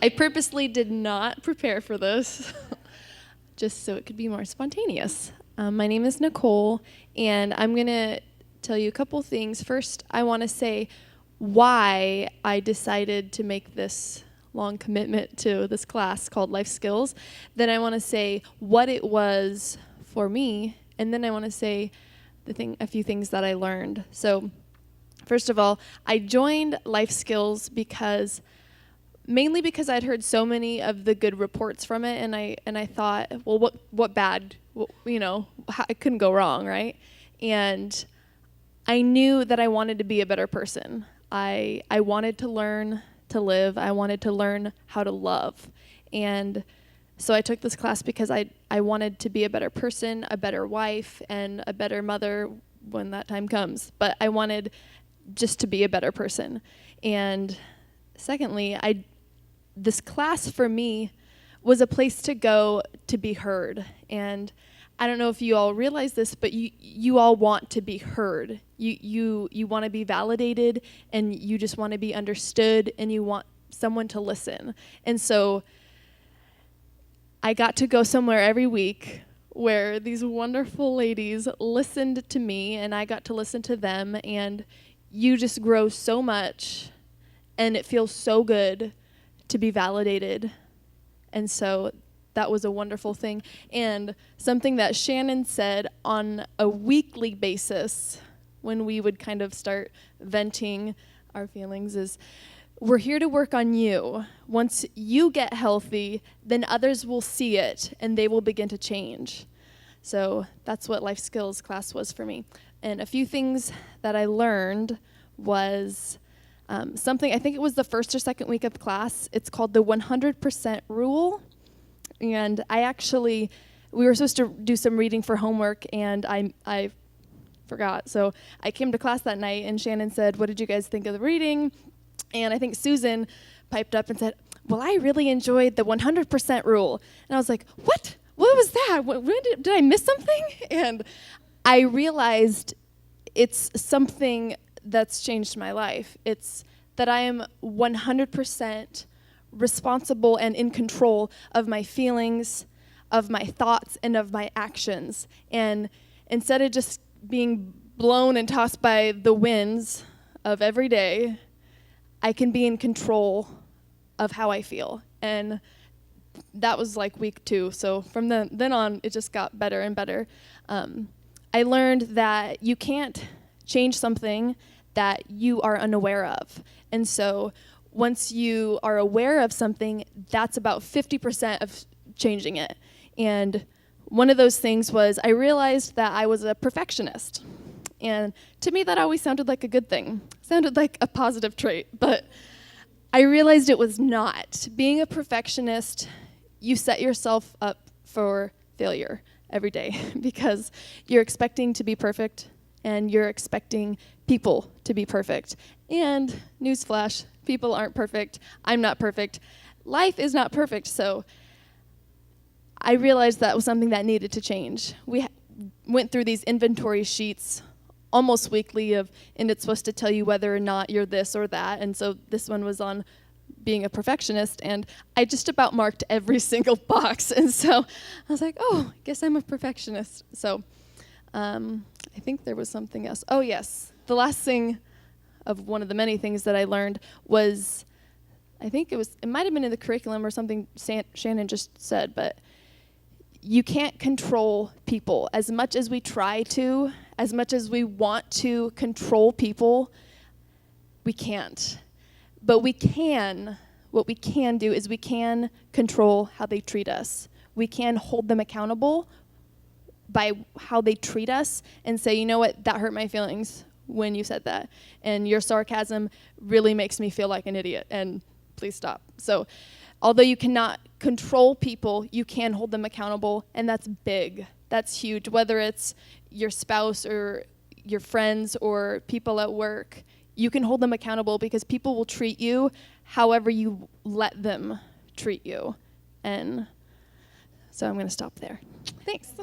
I purposely did not prepare for this, just so it could be more spontaneous. My name is Nicole, and I'm going to tell you a couple things. First, I want to say why I decided to make this long commitment to this class called Life Skills. Then I want to say what it was for me, and then I want to say a few things that I learned. So, first of all, I joined Life Skills mainly because I'd heard so many of the good reports from it, and I thought, well, what bad, it couldn't go wrong, right? And I knew that I wanted to be a better person. I wanted to learn to live. I wanted to learn how to love. And so I took this class because I wanted to be a better person, a better wife, and a better mother when that time comes. But I wanted just to be a better person. And secondly, this class for me was a place to go to be heard. And I don't know if you all realize this, but you all want to be heard. You want to be validated, and you just want to be understood, and you want someone to listen. And so I got to go somewhere every week where these wonderful ladies listened to me, and I got to listen to them, and you just grow so much, and it feels so good to be validated. And so that was a wonderful thing. And something that Shannon said on a weekly basis when we would kind of start venting our feelings is, we're here to work on you. Once you get healthy, then others will see it and they will begin to change. So that's what Life Skills class was for me. And a few things that I learned was something, I think it was the first or second week of class. It's called the 100% rule. And we were supposed to do some reading for homework, and I forgot. So I came to class that night, and Shannon said, "What did you guys think of the reading?" And I think Susan piped up and said, "Well, I really enjoyed the 100% rule." And I was like, "What? What was that? Did I miss something?" And I realized it's something that's changed my life. It's that I am 100% responsible and in control of my feelings, of my thoughts, and of my actions. And instead of just being blown and tossed by the winds of every day, I can be in control of how I feel. And that was like week 2. So from then on, it just got better and better. I learned that you can't change something that you are unaware of. And so once you are aware of something, that's about 50% of changing it. And one of those things was I realized that I was a perfectionist. And to me, that always sounded like a good thing. Sounded like a positive trait. But I realized it was not. Being a perfectionist, you set yourself up for failure every day because you're expecting to be perfect, and you're expecting people to be perfect. And newsflash, people aren't perfect. I'm not perfect. Life is not perfect. So I realized that was something that needed to change. We went through these inventory sheets almost weekly and it's supposed to tell you whether or not you're this or that. And so this one was on being a perfectionist, and I just about marked every single box. And so I was like, oh, I guess I'm a perfectionist. So I think there was something else. Oh, yes. The last thing of one of the many things that I learned was, it might have been in the curriculum or something Shannon just said, but you can't control people. As much as we try to, as much as we want to control people, we can't. But what we can do is we can control how they treat us. We can hold them accountable by how they treat us and say, you know what, that hurt my feelings when you said that. And your sarcasm really makes me feel like an idiot, and please stop. So although you cannot control people, you can hold them accountable, and that's big. That's huge, whether it's your spouse or your friends or people at work. You can hold them accountable because people will treat you however you let them treat you. And so I'm going to stop there. Thanks.